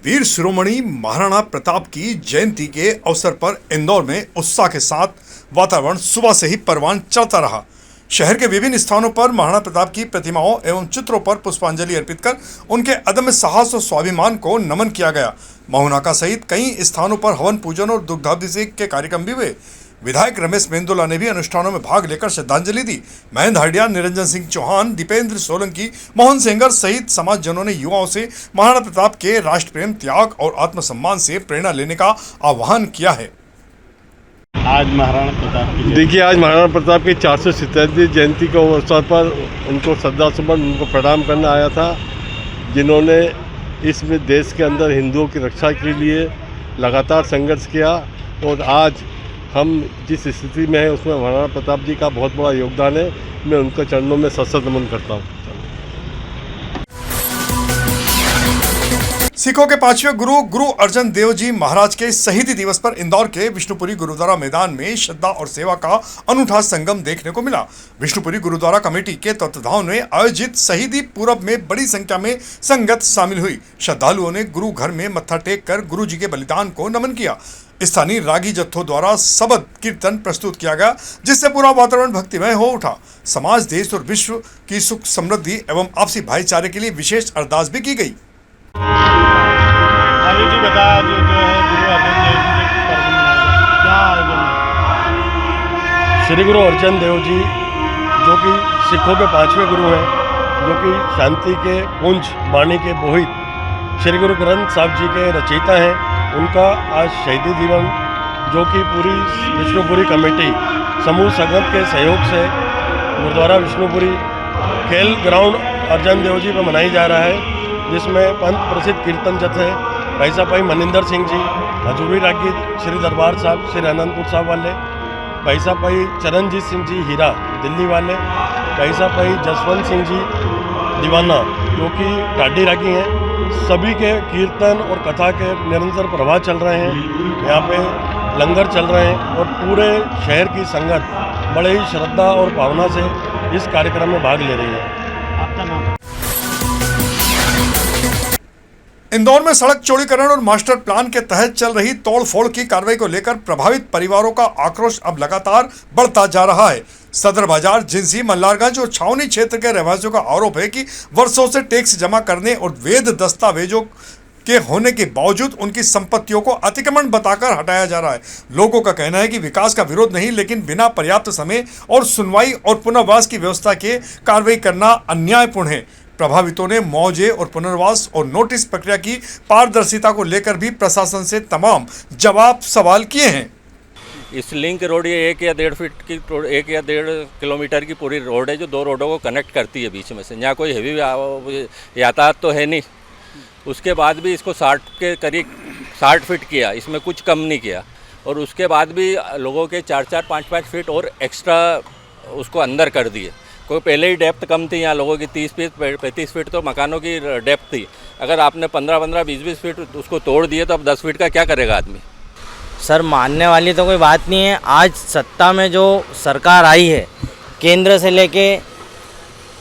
वीर शिरोमणि महाराणा प्रताप की जयंती के अवसर पर इंदौर में उत्साह के साथ वातावरण सुबह से ही परवान चलता रहा। शहर के विभिन्न स्थानों पर महाराणा प्रताप की प्रतिमाओं एवं चित्रों पर पुष्पांजलि अर्पित कर उनके अदम्य साहस और स्वाभिमान को नमन किया गया। महुनाका सहित कई स्थानों पर हवन पूजन और दुग्धाभिषेक के कार्यक्रम भी हुए। विधायक रमेश मेंदोला ने भी अनुष्ठानों में भाग लेकर श्रद्धांजलि दी। महेंद्र हरडिया, निरंजन सिंह चौहान, दीपेंद्र सोलंकी, मोहन सेंगर सहित समाजजनों ने युवाओं से महाराणा प्रताप के राष्ट्र प्रेम, त्याग और आत्मसम्मान से प्रेरणा लेने का आह्वान किया है। आज महाराणा प्रताप की देखिए, आज महाराणा प्रताप की 447वीं जयंती के अवसर पर उनको श्रद्धासुमन उनको प्रणाम करने आया था, जिन्होंने इसमें देश के अंदर हिंदुओं की रक्षा के लिए लगातार संघर्ष किया। और आज हम जिस स्थिति में हैं उसमें महाराणा प्रताप जी का बहुत बड़ा योगदान है। मैं उनके चरणों में सशक्त नमन करता हूँ। सिखों के 5वें गुरु अर्जन देव जी महाराज के शहीदी दिवस पर इंदौर के विष्णुपुरी गुरुद्वारा मैदान में श्रद्धा और सेवा का अनूठा संगम देखने को मिला। विष्णुपुरी गुरुद्वारा कमेटी के तत्वावधान में आयोजित शहीदी पूरब में बड़ी संख्या में संगत शामिल हुई। श्रद्धालुओं ने गुरु घर में मत्था टेक कर गुरु जी के बलिदान को नमन किया। स्थानीय रागी जत्थों द्वारा शबद कीर्तन प्रस्तुत किया गया, जिससे पूरा वातावरण भक्तिमय हो उठा। समाज, देश और विश्व की सुख समृद्धि एवं आपसी भाईचारे के लिए विशेष अरदास भी की गई। अभी जी बता जो है गुरु अर्जन देव जी के पर्व मनाया क्या आयोजन। श्री गुरु अर्जन देव जी जो कि सिखों के 5वें गुरु हैं, जो कि शांति के पुंज वाणी के बोहित श्री गुरु ग्रंथ साहब जी के रचयिता हैं, उनका आज शहीदी दिवस जो कि पूरी विष्णुपुरी कमेटी समूह संगत के सहयोग से गुरुद्वारा विष्णुपुरी खेल ग्राउंड अर्जन देव जी पर मनाई जा रहा है, जिसमें पंथ प्रसिद्ध कीर्तन जत्थे भाई साहब भाई मनिंदर सिंह जी, हजूरी रागी श्री दरबार साहब श्री आनंदपुर साहब वाले, भाई साहब भाई चरणजीत सिंह जी हीरा दिल्ली वाले, भाई साहब भाई जसवंत सिंह जी दीवाना जो कि टाडी रागी हैं, सभी के कीर्तन और कथा के निरंतर प्रवाह चल रहे हैं। यहाँ पे लंगर चल रहे हैं और पूरे शहर की संगत बड़े ही श्रद्धा और भावना से इस कार्यक्रम में भाग ले रही है। आपका नाम? इंदौर में सड़क चौड़ीकरण और मास्टर प्लान के तहत चल रही तोड़फोड़ की कार्रवाई को लेकर प्रभावित परिवारों का आक्रोश अब लगातार बढ़ता जा रहा है। सदर बाजार, जिंसी, मल्हारगंज और छावनी क्षेत्र के रहवासियों का आरोप है कि वर्षों से टैक्स जमा करने और वैध दस्तावेजों के होने के बावजूद उनकी संपत्तियों को अतिक्रमण बताकर हटाया जा रहा है। लोगों का कहना है कि विकास का विरोध नहीं, लेकिन बिना पर्याप्त समय और सुनवाई और पुनर्वास की व्यवस्था के कार्रवाई करना अन्यायपूर्ण है। प्रभावितों ने मुआवजे और पुनर्वास और नोटिस प्रक्रिया की पारदर्शिता को लेकर भी प्रशासन से तमाम जवाब सवाल किए हैं। इस लिंक रोड ये 1 या 1.5 फीट की 1 या 1.5 किलोमीटर की पूरी रोड है, जो 2 रोडों को कनेक्ट करती है बीच में से। यहाँ कोई हेवी यातायात तो है नहीं, उसके बाद भी इसको 60 के करीब 60 फीट किया, इसमें कुछ कम नहीं किया। और उसके बाद भी लोगों के 4-4, 5-5 फीट और एक्स्ट्रा उसको अंदर कर दिए। कोई पहले ही डेप्थ कम थी, यहाँ लोगों की 30 फीट 35 फीट तो मकानों की डेप्थ थी। अगर आपने 15-15, 20-20 फीट उसको तोड़ दिए तो अब 10 फीट का क्या करेगा आदमी। सर, मानने वाली तो कोई बात नहीं है। आज सत्ता में जो सरकार आई है, केंद्र से लेके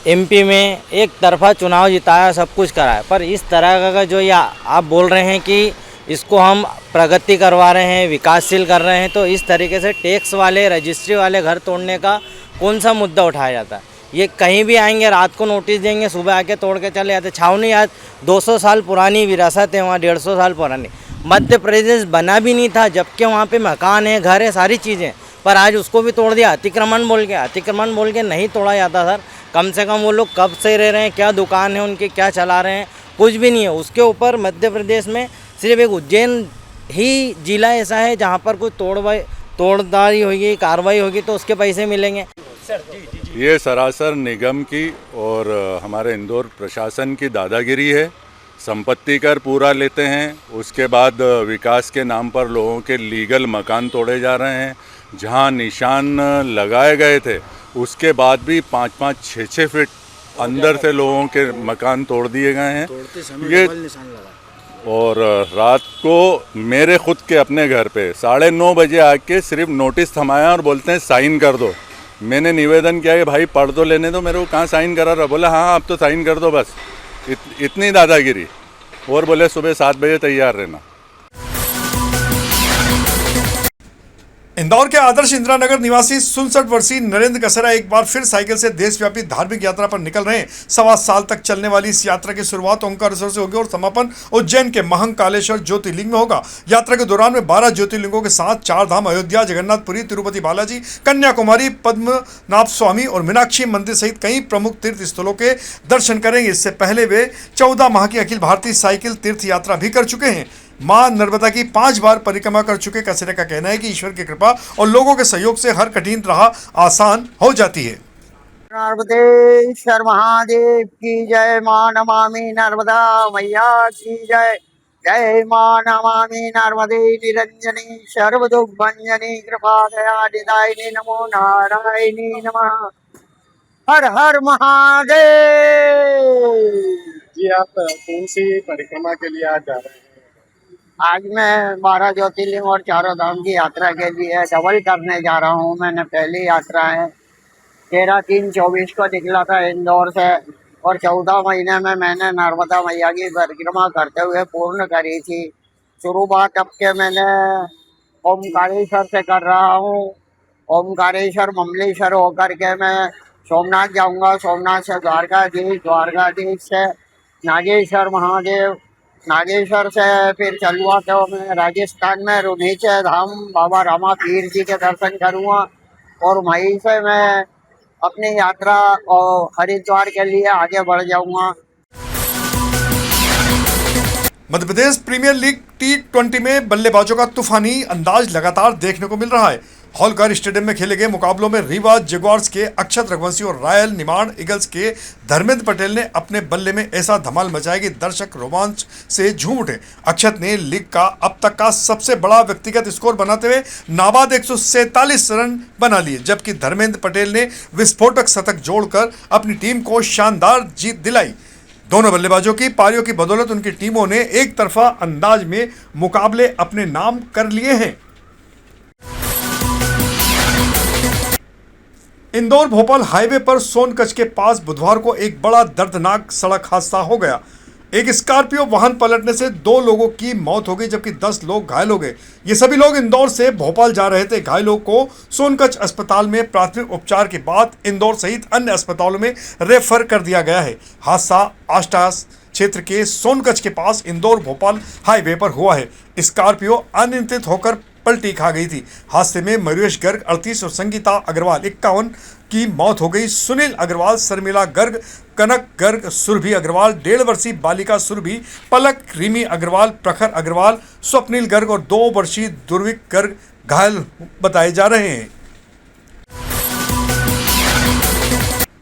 एमपी में एक तरफा चुनाव जिताया, सब कुछ कराया, पर इस तरह का जो ये आप बोल रहे हैं कि इसको हम प्रगति करवा रहे हैं, विकासशील कर रहे हैं, तो इस तरीके से टैक्स वाले, रजिस्ट्री वाले घर तोड़ने का कौन सा मुद्दा उठाया जाता है। ये कहीं भी आएंगे, रात को नोटिस देंगे, सुबह आके तोड़ के चले जाते। छावनी आज 200 साल पुरानी विरासत है, वहाँ 150 साल पुरानी। मध्य प्रदेश बना भी नहीं था, जबकि वहाँ पे मकान है, घर है, सारी चीज़ें, पर आज उसको भी तोड़ दिया। अतिक्रमण बोल के नहीं तोड़ा जाता सर। कम से कम वो लोग कब से रह रहे हैं, क्या दुकान है उनकी, क्या चला रहे हैं, कुछ भी नहीं है। उसके ऊपर मध्य प्रदेश में सिर्फ एक उज्जैन ही जिला ऐसा है जहाँ पर कोई तोड़दारी होगी, कार्रवाई होगी तो उसके पैसे मिलेंगे। ये सरासर निगम की और हमारे इंदौर प्रशासन की दादागिरी है। संपत्ति कर पूरा लेते हैं, उसके बाद विकास के नाम पर लोगों के लीगल मकान तोड़े जा रहे हैं। जहां निशान लगाए गए थे उसके बाद भी 5-5, 6-6 फीट अंदर से लोगों के मकान तोड़ दिए गए हैं। ये और रात को मेरे खुद के अपने घर पे 9:30 बजे आके सिर्फ नोटिस थमाया और बोलते हैं साइन कर दो। मैंने निवेदन किया कि भाई पढ़ तो लेने दो मेरे को, कहाँ साइन करा रहा। बोला हाँ अब तो साइन कर दो बस। इतनी दादागिरी। और बोले सुबह 7 बजे तैयार रहना। इंदौर के आदर्श इंदिरा नगर निवासी 67 वर्षीय नरेंद्र कसरा एक बार फिर साइकिल से देशव्यापी धार्मिक यात्रा पर निकल रहे हैं। 1.25 साल तक चलने वाली इस यात्रा की शुरुआत ओंकारेश्वर से होगी और समापन उज्जैन के महाकालेश्वर ज्योतिर्लिंग में होगा। यात्रा के दौरान में 12 ज्योतिर्लिंगों के साथ 4 धाम अयोध्या, जगन्नाथपुरी, तिरुपति बालाजी, कन्याकुमारी, पद्मनाभ स्वामी और मीनाक्षी मंदिर सहित कई प्रमुख तीर्थ स्थलों के दर्शन करेंगे। इससे पहले वे 14 माह की अखिल भारतीय साइकिल तीर्थ यात्रा भी कर चुके हैं। मां नर्मदा की 5 बार परिक्रमा कर चुके कसरे का कहना है कि ईश्वर की कृपा और लोगों के सहयोग से हर कठिन राह आसान हो जाती है। नर्मदेश्वर महादेव की जय। मां नमामि नर्मदा मैया की जय। जय मां नमामि नर्मदे निरंजनी सर्वदुख भंजनी कृपा दया निदायिनी नमो नारायणी नमः। हर हर महादेव। जी आप कौन सी परिक्रमा के लिए आज जा रहे हैं? आज मैं 12 ज्योतिर्लिंग और 4 धाम की यात्रा के लिए डबल करने जा रहा हूँ। मैंने पहली यात्रा है 13/3/24 को निकला था इंदौर से और 14 महीने में मैंने नर्मदा मैया की परिक्रमा करते हुए पूर्ण करी थी। शुरुआत अब के मैंने ओमकारेश्वर से कर रहा हूँ। ओमकारेश्वर ममलेश्वर होकर के मैं सोमनाथ जाऊँगा। सोमनाथ से द्वारकाधीश, द्वारकाधीश से नागेश्वर महादेव, नागेश्वर से फिर चलूँगा तो मैं राजस्थान में रुनीचे धाम बाबा रामा पीर जी के दर्शन करूँगा और वहीं से मैं अपनी यात्रा और हरिद्वार के लिए आगे बढ़ जाऊँगा। Madhya Pradesh premiere league T20 में बल्लेबाजों का तूफानी अंदाज लगातार देखने को मिल रहा है। होलकर स्टेडियम में खेले गए मुकाबलों में रीवा जगुआर्स के अक्षत रघुवंशी और रॉयल निमाड़ ईगल्स के धर्मेंद्र पटेल ने अपने बल्ले में ऐसा धमाल मचाया कि दर्शक रोमांच से झूम उठे। अक्षत ने लीग का अब तक का सबसे बड़ा व्यक्तिगत स्कोर बनाते हुए नाबाद 147 रन बना लिए, जबकि धर्मेंद्र पटेल ने विस्फोटक शतक जोड़कर अपनी टीम को शानदार जीत दिलाई। दोनों बल्लेबाजों की पारियों की बदौलत उनकी टीमों ने एक तरफा अंदाज में मुकाबले अपने नाम कर लिए हैं। इंदौर भोपाल हाईवे पर सोनकच्छ के पास बुधवार को एक बड़ा दर्दनाक सड़क हादसा हो गया। एक स्कॉर्पियो वाहन पलटने से 2 लोगों की मौत हो गई, जबकि 10 लोग घायल हो गए। ये सभी लोग इंदौर से भोपाल जा रहे थे। घायलों को सोनकच्छ अस्पताल में प्राथमिक उपचार के बाद इंदौर सहित अन्य अस्पतालों में रेफर कर दिया गया है। हादसा आष्टास क्षेत्र के सोनकच्छ के पास इंदौर भोपाल हाईवे पर हुआ है। स्कॉर्पियो अनियंत्रित होकर पलटी खा गई थी। हादसे में मयूरेश गर्ग 38 और संगीता अग्रवाल 51 की मौत हो गई। सुनील अग्रवाल, शर्मिला गर्ग, कनक गर्ग, सुरभि अग्रवाल, 1.5 वर्षीय बालिका सुरभि, पलक, रिमी अग्रवाल, प्रखर अग्रवाल, स्वप्निल गर्ग और 2 वर्षीय दुर्विक गर्ग घायल बताए जा रहे हैं।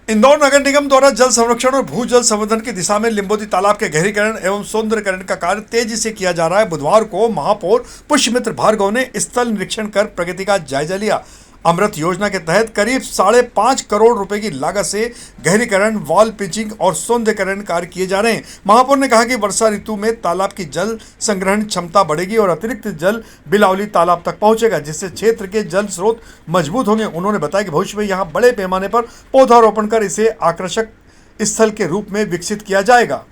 इंदौर नगर निगम द्वारा जल संरक्षण और भूजल संवर्धन की दिशा में लिंबोदी तालाब के गहरीकरण एवं सौंदर्यकरण का कार्य तेजी से किया जा रहा है। बुधवार को महापौर पुष्यमित्र भार्गव ने स्थल निरीक्षण कर प्रगति का जायजा लिया। अमृत योजना के तहत करीब 5.5 करोड़ रुपए की लागत से गहरीकरण, वॉल पिचिंग और सौंदर्यकरण कार्य किए जा रहे हैं। महापौर ने कहा कि वर्षा ऋतु में तालाब की जल संग्रहण क्षमता बढ़ेगी और अतिरिक्त जल बिलावली तालाब तक पहुंचेगा, जिससे क्षेत्र के जल स्रोत मजबूत होंगे। उन्होंने बताया कि भविष्य में यहाँ बड़े पैमाने पर पौधारोपण कर इसे आकर्षक स्थल के रूप में विकसित किया जाएगा।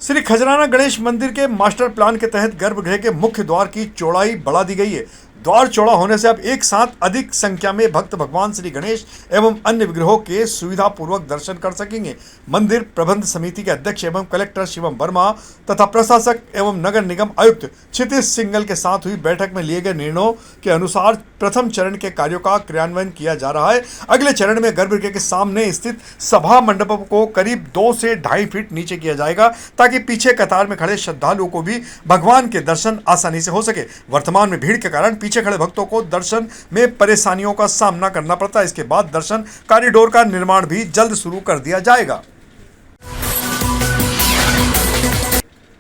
श्री खजराना गणेश मंदिर के मास्टर प्लान के तहत गर्भगृह के मुख्य द्वार की चौड़ाई बढ़ा दी गई है। द्वार चौड़ा होने से अब एक साथ अधिक संख्या में भक्त भगवान श्री गणेश एवं अन्य विग्रहों के सुविधापूर्वक दर्शन कर सकेंगे। मंदिर प्रबंध समिति के अध्यक्ष एवं कलेक्टर शिवम वर्मा तथा प्रशासक एवं नगर निगम आयुक्त क्षितिज सिंगल के साथ हुई बैठक में लिए गए निर्णयों के अनुसार प्रथम चरण के कार्यों का क्रियान्वयन किया जा रहा है। अगले चरण में गर्भगृह के सामने स्थित सभा मंडप को करीब 2 से 2.5 फीट नीचे किया जाएगा, ताकि पीछे कतार में खड़े श्रद्धालुओं को भी भगवान के दर्शन आसानी से हो सके। वर्तमान में भीड़ के कारण पीछे खड़े भक्तों को दर्शन में परेशानियों का सामना करना पड़ता है। इसके बाद दर्शन कॉरिडोर का निर्माण भी जल्द शुरू कर दिया जाएगा।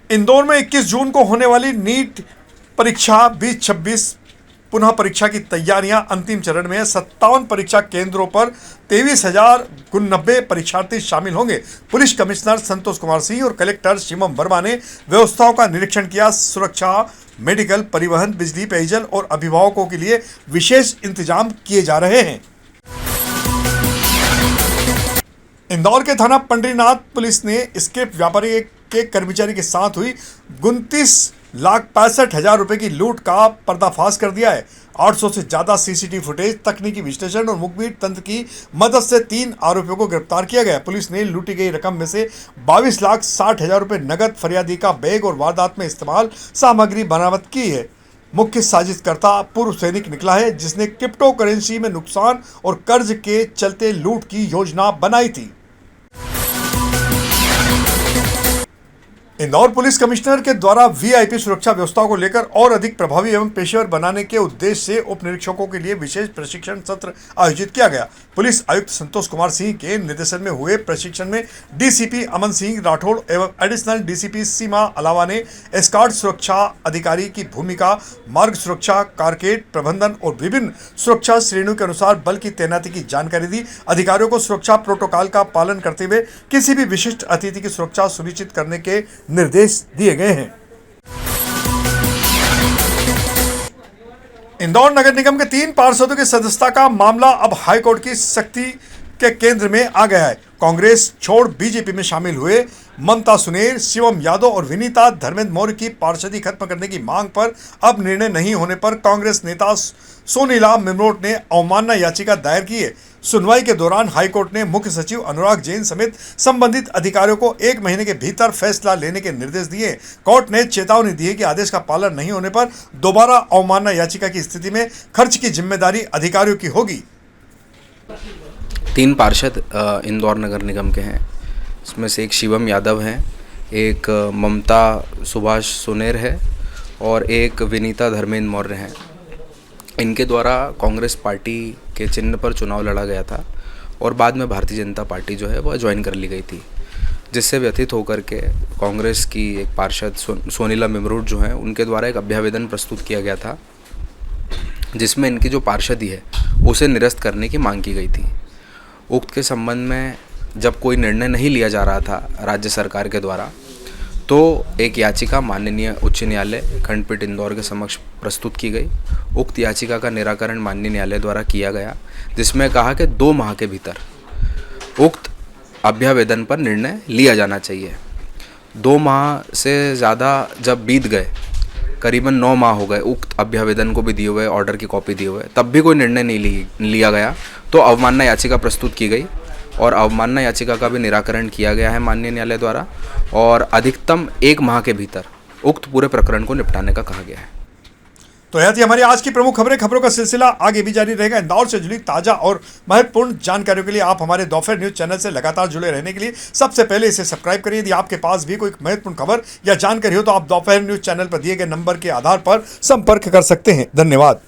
इंदौर में 21 जून को होने वाली नीट परीक्षा 2026 पुनः परीक्षा की तैयारियां अंतिम चरण में है। 57 परीक्षा केंद्रों पर 23,090 परीक्षार्थी शामिल होंगे। पुलिस कमिश्नर संतोष कुमार सिंह और कलेक्टर शिवम वर्मा ने व्यवस्थाओं का निरीक्षण किया। सुरक्षा, मेडिकल, परिवहन, बिजली, पेयजल और अभिभावकों के लिए विशेष इंतजाम किए जा रहे हैं। इंदौर के थाना पंडरीनाथ पुलिस ने स्क्रिप्ट व्यापारी के कर्मचारी के साथ हुई 29,65,000 रुपए की लूट का पर्दाफाश कर दिया है। 800 से ज्यादा सीसीटीवी फुटेज, तकनीकी विश्लेषण और मुखबिर तंत्र की मदद से 3 आरोपियों को गिरफ्तार किया गया। पुलिस ने लूटी गई रकम में से 22,60,000 रुपए नगद, फरियादी का बैग और वारदात में इस्तेमाल सामग्री बरामद की है। मुख्य साजिशकर्ता पूर्व सैनिक निकला है, जिसने क्रिप्टो करेंसी में नुकसान और कर्ज के चलते लूट की योजना बनाई थी। इंदौर पुलिस कमिश्नर के द्वारा वीआईपी सुरक्षा व्यवस्था को लेकर और अधिक प्रभावी एवं पेशेवर बनाने के उद्देश्य से उप निरीक्षकों के लिए विशेष प्रशिक्षण सत्र आयोजित किया गया। पुलिस आयुक्त संतोष कुमार सिंह के निर्देशन में हुए प्रशिक्षण में डीसीपी अमन सिंह राठौड़ एवं एडिशनल डीसीपी सीमा अलावा ने एस्कॉर्ट सुरक्षा अधिकारी की भूमिका, मार्ग सुरक्षा, कारकेड प्रबंधन और विभिन्न सुरक्षा श्रेणियों के अनुसार बल की तैनाती की जानकारी दी। अधिकारियों को सुरक्षा प्रोटोकॉल का पालन करते हुए किसी भी विशिष्ट अतिथि की सुरक्षा सुनिश्चित करने के निर्देश दिए गए हैं। इंदौर नगर निगम के 3 पार्षदों की सदस्यता का मामला अब हाईकोर्ट की सख्ती के केंद्र में आ गया है। कांग्रेस छोड़ बीजेपी में शामिल हुए ममता सुनेर, शिवम यादव और विनीता धर्मेंद्र मौर्य की पार्षदी खत्म करने की मांग पर अब निर्णय नहीं होने पर कांग्रेस नेता सोनीला मिमरोट ने अवमानना याचिका दायर की है। सुनवाई के दौरान हाईकोर्ट ने मुख्य सचिव अनुराग जैन समेत संबंधित अधिकारियों को 1 महीने के भीतर फैसला लेने के निर्देश दिए। कोर्ट ने चेतावनी दी है कि आदेश का पालन नहीं होने पर दोबारा अवमानना याचिका की स्थिति में खर्च की जिम्मेदारी अधिकारियों की होगी। 3 पार्षद इंदौर नगर निगम के हैं। इसमें से एक शिवम यादव हैं, एक ममता सुभाष सुनेर है और एक विनीता धर्मेंद्र मौर्य हैं। इनके द्वारा कांग्रेस पार्टी के चिन्ह पर चुनाव लड़ा गया था और बाद में भारतीय जनता पार्टी जो है वह ज्वाइन कर ली गई थी, जिससे व्यथित होकर के कांग्रेस की एक पार्षद सोनीला मिमरोट जो हैं उनके द्वारा एक अभ्यावेदन प्रस्तुत किया गया था, जिसमें इनकी जो पार्षदी है उसे निरस्त करने की मांग की गई थी। उक्त के संबंध में जब कोई निर्णय नहीं लिया जा रहा था राज्य सरकार के द्वारा, तो एक याचिका माननीय उच्च न्यायालय खंडपीठ इंदौर के समक्ष प्रस्तुत की गई। उक्त याचिका का निराकरण माननीय न्यायालय द्वारा किया गया, जिसमें कहा कि 2 माह के भीतर उक्त अभ्यावेदन पर निर्णय लिया जाना चाहिए। 2 माह से ज़्यादा जब बीत गए, करीबन 9 माह हो गए उक्त अभ्यावेदन को भी दिए हुए, ऑर्डर की कॉपी दिए हुए, तब भी कोई निर्णय नहीं लिया गया, तो अवमानना याचिका प्रस्तुत की गई और अवमानना याचिका का भी निराकरण किया गया है माननीय न्यायालय द्वारा और अधिकतम 1 माह के भीतर उक्त पूरे प्रकरण को निपटाने का कहा गया है। तो यह थी हमारी आज की प्रमुख खबरें। खबरों का सिलसिला आगे भी जारी रहेगा। इंदौर से जुड़ी ताजा और महत्वपूर्ण जानकारियों के लिए आप हमारे दोपहर न्यूज चैनल से लगातार जुड़े रहने के लिए सबसे पहले इसे सब्सक्राइब करिए। यदि आपके पास भी कोई महत्वपूर्ण खबर या जानकारी हो तो आप दोपहर न्यूज चैनल पर दिए गए नंबर के आधार पर संपर्क कर सकते हैं। धन्यवाद।